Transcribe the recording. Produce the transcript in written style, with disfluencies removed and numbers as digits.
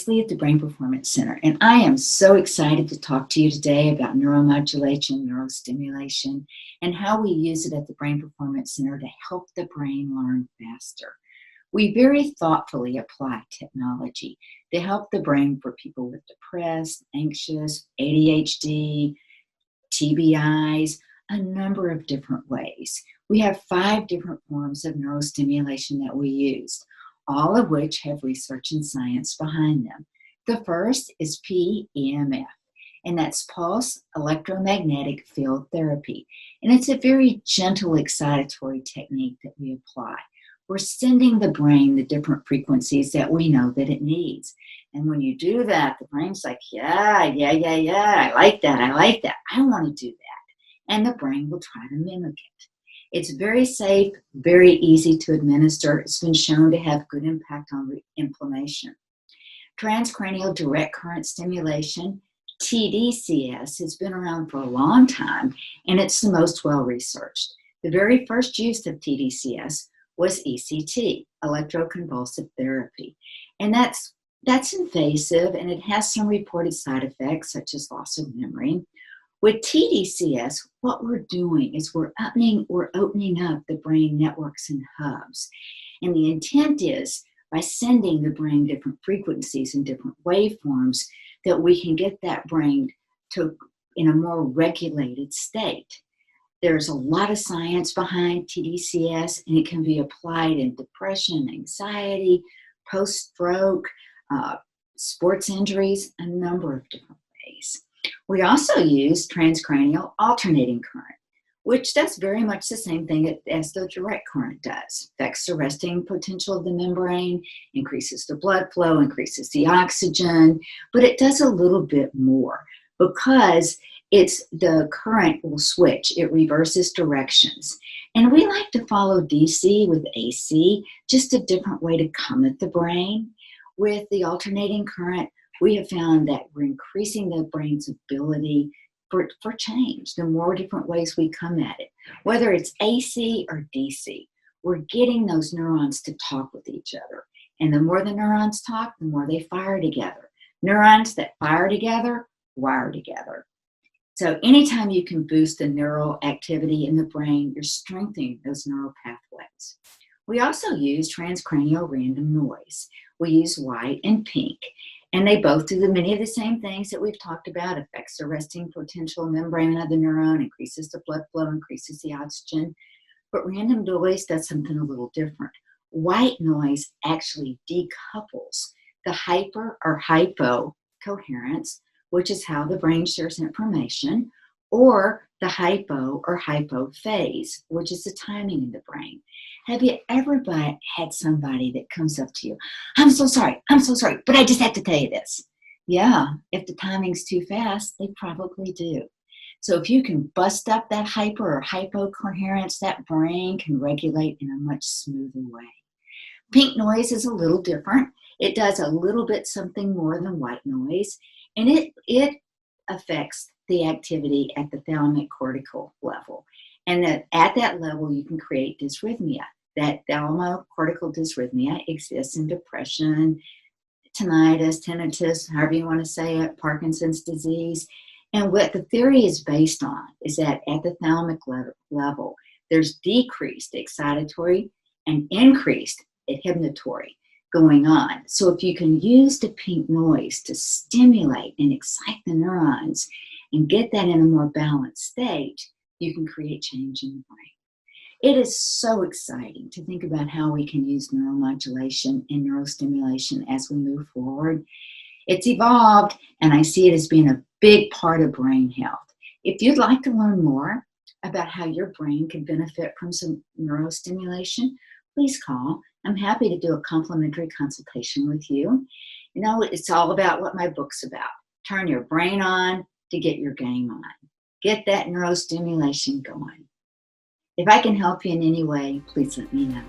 It's Leigh at the Brain Performance Center, and I am so excited to talk to you today about neuromodulation, neurostimulation, and how we use it at the Brain Performance Center to help the brain learn faster. We very thoughtfully apply technology to help the brain for people with depressed, anxious, ADHD, TBIs, a number of different ways. We have 5 different forms of neurostimulation that we use, all of which have research and science behind them. The first is PEMF, and that's pulse electromagnetic field therapy. And it's a very gentle excitatory technique that we apply. We're sending the brain the different frequencies that we know that it needs. And when you do that, the brain's like, yeah, I like that, I want to do that. And the brain will try to mimic it. It's very safe, very easy to administer. It's been shown to have good impact on inflammation. Transcranial Direct Current Stimulation, tDCS, has been around for a long time, and it's the most well-researched. The very first use of tDCS was ECT, electroconvulsive therapy. And that's invasive, and it has some reported side effects, such as loss of memory. With tDCS, what we're doing is we're opening up the brain networks and hubs. And the intent is, by sending the brain different frequencies and different waveforms, that we can get that brain in a more regulated state. There's a lot of science behind tDCS, and it can be applied in depression, anxiety, post-stroke, sports injuries, a number of different ways. We also use transcranial alternating current, which does very much the same thing as the direct current does. Affects the resting potential of the membrane, increases the blood flow, increases the oxygen, but it does a little bit more because the current will switch. It reverses directions. And we like to follow DC with AC, just a different way to come at the brain. With the alternating current, we have found that we're increasing the brain's ability for change. The more different ways we come at it, whether it's AC or DC, we're getting those neurons to talk with each other. And the more the neurons talk, the more they fire together. Neurons that fire together, wire together. So anytime you can boost the neural activity in the brain, you're strengthening those neural pathways. We also use transcranial random noise. We use white and pink. And they both do many of the same things that we've talked about. Affects the resting potential membrane of the neuron, increases the blood flow, increases the oxygen. But random noise does something a little different. White noise actually decouples the hyper or hypo coherence, which is how the brain shares information, or the hypo or hypophase, which is the timing in the brain. Have you ever had somebody that comes up to you, I'm so sorry, but I just have to tell you this. Yeah, if the timing's too fast, they probably do. So if you can bust up that hyper or hypocoherence, that brain can regulate in a much smoother way. Pink noise is a little different. It does a little bit something more than white noise, and it affects the activity at the thalamic cortical level. And at that level, you can create dysrhythmia. That thalamocortical dysrhythmia exists in depression, tinnitus, however you want to say it, Parkinson's disease. And what the theory is based on is that at the thalamic level, there's decreased excitatory and increased inhibitory going on. So if you can use the pink noise to stimulate and excite the neurons and get that in a more balanced state, you can create change in the brain. It is so exciting to think about how we can use neuromodulation and neurostimulation as we move forward. It's evolved, and I see it as being a big part of brain health. If you'd like to learn more about how your brain can benefit from some neurostimulation, please call. I'm happy to do a complimentary consultation with you. You know, it's all about what my book's about. Turn your brain on to get your game on. Get that neurostimulation going. If I can help you in any way, please let me know.